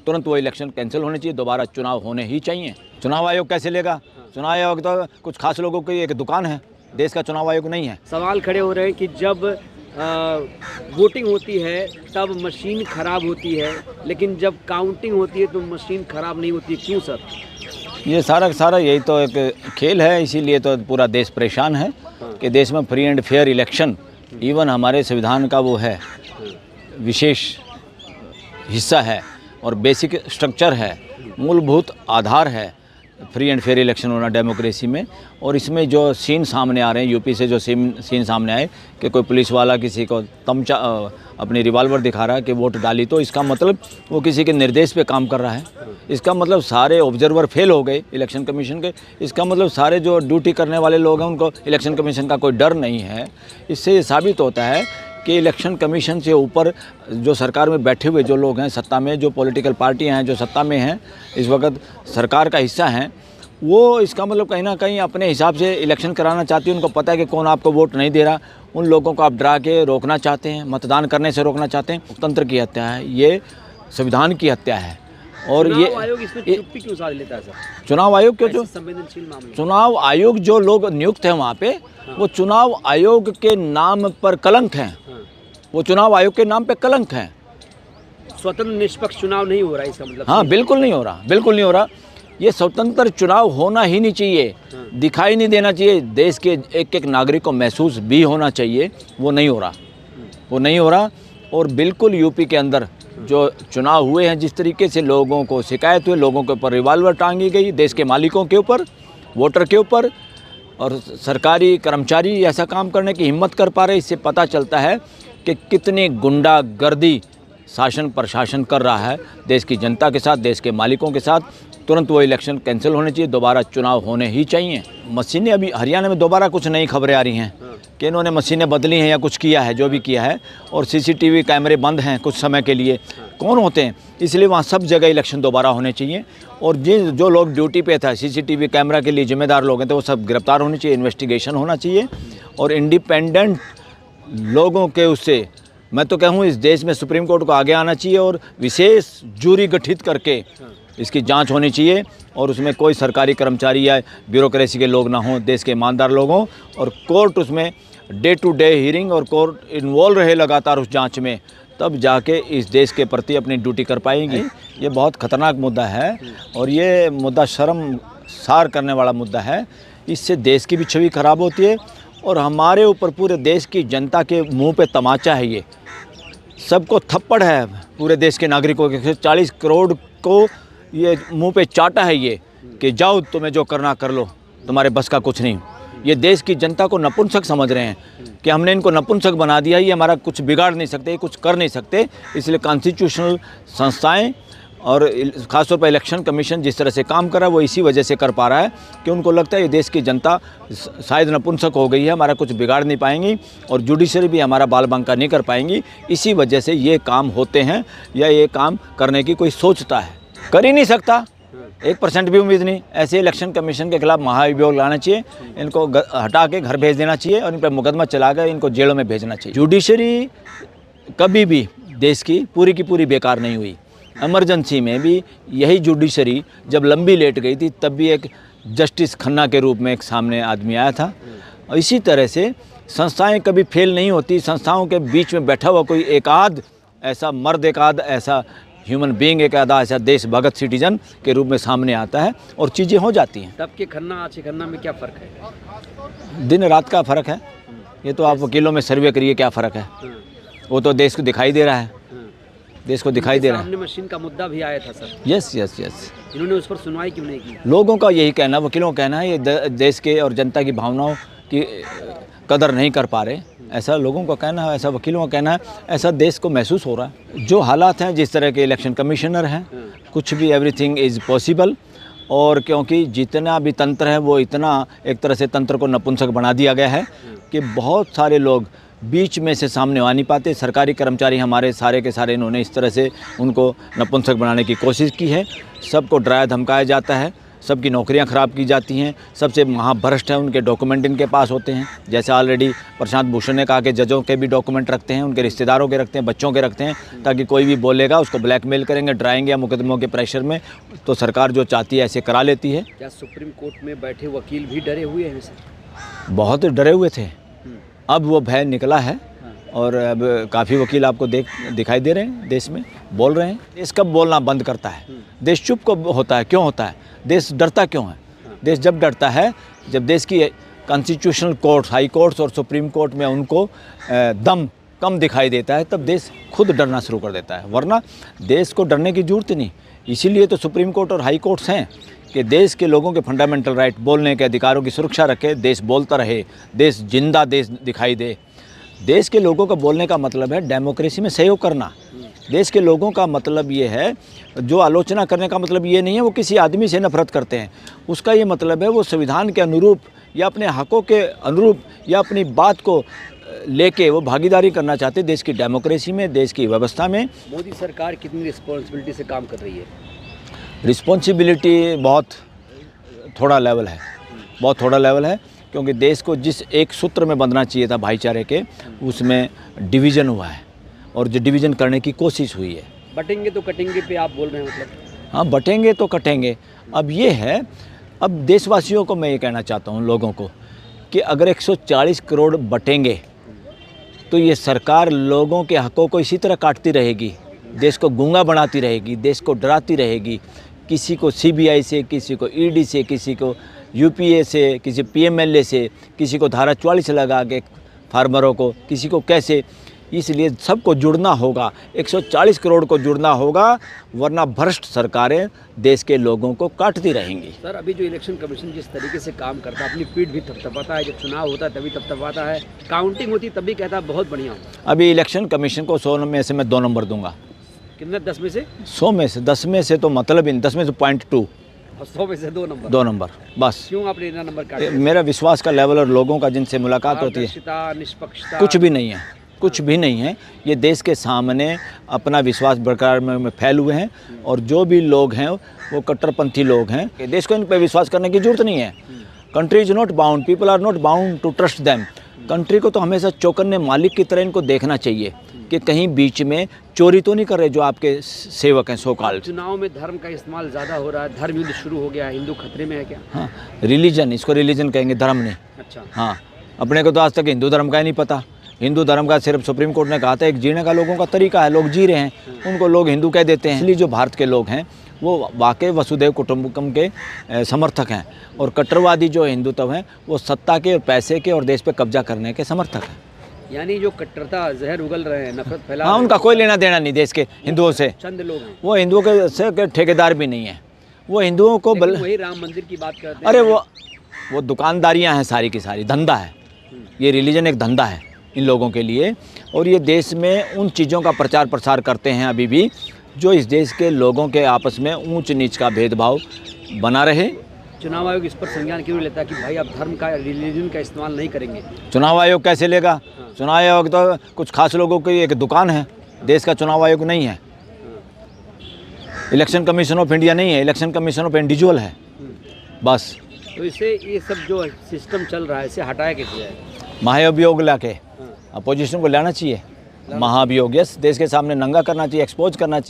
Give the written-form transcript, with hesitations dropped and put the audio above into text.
तुरंत वो election cancel होने चाहिए, दोबारा चुनाव होने ही चाहिए। चुनाव आयोग कैसे लेगा? चुनाव आयोग तो कुछ खास लोगों की एक दुकान है, देश का चुनाव आयोग नहीं है। सवाल खड़े हो रहे हैं कि जब वोटिंग होती है तब मशीन ख़राब होती है, लेकिन जब काउंटिंग होती है तो मशीन ख़राब नहीं होती, क्यों सर? ये सारा यही तो एक खेल है, इसीलिए तो पूरा देश परेशान है कि देश में free and fair election, even हमारे संविधान का वो है, विशेष हिस्सा है और बेसिक स्ट्रक्चर है, मूलभूत आधार है फ्री एंड फेयर इलेक्शन होना डेमोक्रेसी में। और इसमें जो सीन सामने आ रहे हैं, यूपी से जो सीन सामने आए कि कोई पुलिस वाला किसी को तमचा अपनी रिवॉल्वर दिखा रहा है कि वोट डाली, तो इसका मतलब वो किसी के निर्देश पे काम कर रहा है। इसका मतलब सारे ऑब्जर्वर फेल हो गए इलेक्शन कमीशन के। इसका मतलब सारे जो ड्यूटी करने वाले लोग हैं उनको इलेक्शन कमीशन का कोई डर नहीं है। इससे ये साबित होता है कि इलेक्शन कमीशन से ऊपर जो सरकार में बैठे हुए जो लोग हैं, सत्ता में जो पॉलिटिकल पार्टियां हैं जो सत्ता में हैं, इस वक्त सरकार का हिस्सा हैं, वो इसका मतलब कहीं ना कहीं अपने हिसाब से इलेक्शन कराना चाहती है। उनको पता है कि कौन आपको वोट नहीं दे रहा, उन लोगों को आप डरा के रोकना चाहते हैं, मतदान करने से रोकना चाहते हैं। तंत्र की हत्या है, ये संविधान की हत्या है। और ये आयोग इसमें चुप्पी क्यों साध लेता है सर? चुनाव आयोग क्यों, जो संवेदनशील मामले, चुनाव आयोग जो लोग नियुक्त हैं वहाँ पे, वो चुनाव आयोग के नाम पर कलंक हैं। वो चुनाव आयोग के नाम पे कलंक हैं। स्वतंत्र निष्पक्ष चुनाव नहीं हो रहा है इसका मतलब? हाँ, बिल्कुल नहीं हो रहा, बिल्कुल नहीं हो रहा। ये स्वतंत्र चुनाव होना ही नहीं चाहिए, दिखाई नहीं देना चाहिए, देश के एक एक नागरिक को महसूस भी होना चाहिए। वो नहीं हो रहा, वो नहीं हो रहा। और बिल्कुल यूपी के अंदर जो चुनाव हुए हैं, जिस तरीके से लोगों को शिकायत हुई, लोगों के ऊपर रिवॉल्वर टांगी गई, देश के मालिकों के ऊपर, वोटर के ऊपर, और सरकारी कर्मचारी ऐसा काम करने की हिम्मत कर पा रहे, इससे पता चलता है कि कितनी गुंडागर्दी शासन प्रशासन कर रहा है देश की जनता के साथ, देश के मालिकों के साथ। तुरंत वो इलेक्शन कैंसिल होने चाहिए, दोबारा चुनाव होने ही चाहिए। मशीनें अभी हरियाणा में दोबारा कुछ नई खबरें आ रही हैं कि इन्होंने मशीनें बदली हैं या कुछ किया है, जो भी किया है, और सीसीटीवी कैमरे बंद हैं कुछ समय के लिए। कौन होते हैं? इसलिए वहाँ सब जगह इलेक्शन दोबारा होने चाहिए। और जो लोग ड्यूटी पे था, सीसीटीवी कैमरा के लिए जिम्मेदार लोग हैं, तो वो सब गिरफ्तार होने चाहिए, इन्वेस्टिगेशन होना चाहिए। और इंडिपेंडेंट लोगों के उससे, मैं तो कहूँ इस देश में सुप्रीम कोर्ट को आगे आना चाहिए और विशेष जूरी गठित करके इसकी जांच होनी चाहिए। और उसमें कोई सरकारी कर्मचारी या ब्यूरोक्रेसी के लोग ना हों, देश के ईमानदार लोग हों, और कोर्ट उसमें डे टू डे हियरिंग और कोर्ट इन्वॉल्व रहे लगातार उस जांच में, तब जाके इस देश के प्रति अपनी ड्यूटी कर पाएंगी। ये बहुत ख़तरनाक मुद्दा है और ये मुद्दा शर्मसार करने वाला मुद्दा है। इससे देश की भी छवि खराब होती है और हमारे ऊपर पूरे देश की जनता के मुंह पे तमाचा है। ये सबको थप्पड़ है, पूरे देश के नागरिकों के 40 करोड़ को ये मुंह पे चाटा है ये कि जाओ तुम्हें जो करना कर लो, तुम्हारे बस का कुछ नहीं। ये देश की जनता को नपुंसक समझ रहे हैं कि हमने इनको नपुंसक बना दिया, ये हमारा कुछ बिगाड़ नहीं सकते, कुछ कर नहीं सकते। इसलिए कॉन्स्टिट्यूशनल संस्थाएं और ख़ासतौर पर इलेक्शन कमीशन जिस तरह से काम कर रहा है, वो इसी वजह से कर पा रहा है कि उनको लगता है ये देश की जनता शायद नपुंसक हो गई है, हमारा कुछ बिगाड़ नहीं पाएंगी, और जुडिशरी भी हमारा बाल बांका नहीं कर पाएंगी। इसी वजह से ये काम होते हैं या ये काम करने की कोई सोचता है, कर ही नहीं सकता। 1% भी उम्मीद नहीं। ऐसे इलेक्शन कमीशन के खिलाफ महाअभियोग लाना चाहिए, इनको हटा के घर भेज देना चाहिए और इन पर मुकदमा चला कर इनको जेलों में भेजना चाहिए। जुडिशरी कभी भी देश की पूरी बेकार नहीं हुई। इमरजेंसी में भी यही जुडिशरी जब लंबी लेट गई थी, तब भी एक जस्टिस खन्ना के रूप में एक सामने आदमी आया था। और इसी तरह से संस्थाएं कभी फेल नहीं होती। संस्थाओं के बीच में बैठा हुआ कोई एकाध ऐसा मर्द, एकाध ऐसा ह्यूमन बीइंग, एक आधा ऐसा देश भगत सिटीजन के रूप में सामने आता है और चीज़ें हो जाती हैं। तब के खन्ना आज के खन्ना में क्या फ़र्क है? दिन रात का फ़र्क है। ये तो आप वकीलों में सर्वे करिए क्या फ़र्क है, वो तो देश को दिखाई दे रहा है, देश को दिखाई दे रहा है। सामने मशीन का मुद्दा भी आया था सर। यस। इन्होंने उस पर सुनवाई क्यों नहीं की? लोगों का यही कहना, वकीलों का कहना है ये देश के और जनता की भावनाओं की कदर नहीं कर पा रहे, ऐसा लोगों का कहना है, ऐसा वकीलों का कहना है, ऐसा देश को महसूस हो रहा है। जो हालात हैं, जिस तरह के इलेक्शन कमिश्नर हैं, कुछ भी एवरीथिंग इज़ पॉसिबल। और क्योंकि जितना भी तंत्र है वो इतना एक तरह से तंत्र को नपुंसक बना दिया गया है कि बहुत सारे लोग बीच में से सामने आ नहीं पाते। सरकारी कर्मचारी हमारे सारे के सारे इन्होंने इस तरह से उनको नपुंसक बनाने की कोशिश की है। सबको डराया धमकाया जाता है, सबकी नौकरियां ख़राब की जाती हैं, सबसे महाभ्रष्ट हैं, उनके डॉक्यूमेंट इनके पास होते हैं। जैसे ऑलरेडी प्रशांत भूषण ने कहा कि जजों के भी डॉक्यूमेंट रखते हैं, उनके रिश्तेदारों के रखते हैं, बच्चों के रखते हैं, ताकि कोई भी बोलेगा उसको ब्लैकमेल करेंगे, डराएंगे या मुकदमों के प्रेशर में, तो सरकार जो चाहती है ऐसे करा लेती है। क्या सुप्रीम कोर्ट में बैठे वकील भी डरे हुए हैं सर? बहुत डरे हुए थे, अब वो भय निकला है और अब काफ़ी वकील आपको दिखाई दे रहे हैं देश में, बोल रहे हैं। देश कब बोलना बंद करता है? देश चुप कब होता है? क्यों होता है? देश डरता क्यों है? देश जब डरता है, जब देश की कॉन्स्टिट्यूशनल कोर्ट, हाई कोर्ट्स और सुप्रीम कोर्ट में उनको दम कम दिखाई देता है, तब देश खुद डरना शुरू कर देता है। वरना देश को डरने की जरूरत नहीं। इसीलिए तो सुप्रीम कोर्ट और हाई कोर्ट्स हैं कि देश के लोगों के फंडामेंटल राइट, बोलने के अधिकारों की सुरक्षा रखे, देश बोलता रहे, देश जिंदा देश दिखाई दे। देश के लोगों का बोलने का मतलब है डेमोक्रेसी में सहयोग करना। देश के लोगों का मतलब ये है, जो आलोचना करने का मतलब ये नहीं है वो किसी आदमी से नफरत करते हैं। उसका ये मतलब है वो संविधान के अनुरूप या अपने हकों के अनुरूप या अपनी बात को लेके वो भागीदारी करना चाहते हैं देश की डेमोक्रेसी में, देश की व्यवस्था में। मोदी सरकार कितनी रिस्पॉन्सिबिलिटी से काम कर रही है? रिस्पॉन्सिबिलिटी बहुत थोड़ा लेवल है, बहुत थोड़ा लेवल है, क्योंकि देश को जिस एक सूत्र में बंधना चाहिए था भाईचारे के, उसमें डिवीज़न हुआ है और जो डिवीज़न करने की कोशिश हुई है। बटेंगे तो कटेंगे पे आप बोल रहे हैं मतलब? हाँ, बटेंगे तो कटेंगे। अब ये है, अब देशवासियों को मैं ये कहना चाहता हूँ, लोगों को, कि अगर 140 करोड़ बटेंगे तो ये सरकार लोगों के हकों को इसी तरह काटती रहेगी, देश को गूंगा बनाती रहेगी, देश को डराती रहेगी। किसी को CBI से, किसी को ED से, किसी को UPA से, किसी PMLA से, किसी को धारा 44 लगा के फार्मरों को, किसी को कैसे। इसलिए सबको जुड़ना होगा, 140 करोड़ को जुड़ना होगा, वरना भ्रष्ट सरकारें देश के लोगों को काटती रहेंगी। सर, अभी जो इलेक्शन कमीशन जिस तरीके से काम करता है, अपनी पीठ भी थपथपाता है, जब चुनाव होता है तभी थपथपाता है, काउंटिंग होती तभी कहता है बहुत बढ़िया हो। अभी इलेक्शन कमीशन को 100 में से मैं 2 नंबर दूंगा। कितना? 10 में से? 100 में से, 10 में से तो मतलब ही 10 में से 0.2, और 100 में से 2 नंबर? 2 नंबर बस। क्यों आपने इतना नंबर काटा? मेरा विश्वास का लेवल और लोगों का जिनसे मुलाकात होती है, निष्पक्षता कुछ भी नहीं है, कुछ भी नहीं है। ये देश के सामने अपना विश्वास बरकरार में फैल हुए हैं, और जो भी लोग हैं वो कट्टरपंथी लोग हैं। देश को इन पर विश्वास करने की जरूरत नहीं है। Country is not bound, people are not bound to trust them. Country को तो हमेशा चौकन्ने मालिक की तरह इनको देखना चाहिए कि कहीं बीच में चोरी तो नहीं कर रहे जो आपके सेवक हैं, सो कॉल्ड। चुनाव में धर्म का इस्तेमाल ज़्यादा हो रहा है, धर्म युद्ध शुरू हो गया है, हिंदू खतरे में है क्या? हाँ, रिलीजन, इसको रिलीजन कहेंगे, धर्म नहीं। अच्छा। हाँ, अपने को तो आज तक हिंदू धर्म का ही नहीं पता। हिंदू धर्म का सिर्फ सुप्रीम कोर्ट ने कहा था एक जीने का लोगों का तरीका है, लोग जी रहे हैं, उनको लोग हिंदू कह देते हैं। इसलिए जो भारत के लोग हैं वो वाकई वसुधैव कुटुंबकम के समर्थक हैं, और कट्टरवादी जो हिंदुत्व हैं वो सत्ता के और पैसे के और देश पे कब्जा करने के समर्थक हैं। यानी जो कट्टरता जहर उगल रहे हैं, नफरत फैला, हाँ, उनका कोई लेना देना नहीं देश के हिंदुओं से। चंद लोग हैं, वो हिंदुओं के ठेकेदार भी नहीं है, वो हिंदुओं को वही राम मंदिर की बात करते हैं। अरे वो दुकानदारियां हैं सारी की सारी, धंधा है ये। रिलीजन एक धंधा है इन लोगों के लिए, और ये देश में उन चीज़ों का प्रचार प्रसार करते हैं अभी भी जो इस देश के लोगों के आपस में ऊंच नीच का भेदभाव बना रहे। चुनाव आयोग इस पर संज्ञान क्यों लेता है कि भाई आप धर्म का, रिलीजन का इस्तेमाल नहीं करेंगे? चुनाव आयोग कैसे लेगा? चुनाव आयोग तो कुछ खास लोगों की एक दुकान है, देश का चुनाव आयोग नहीं है। इलेक्शन कमीशन ऑफ इंडिया नहीं है, इलेक्शन कमीशन ऑफ इंडिविजुअल है बस। तो इसे ये सब जो सिस्टम चल रहा है इसे हटाया कैसे जाए? महाअभियोग लाके अपोजिशन को लाना चाहिए, महाअभियोग, यस, देश के सामने नंगा करना चाहिए, एक्सपोज करना चाहिए।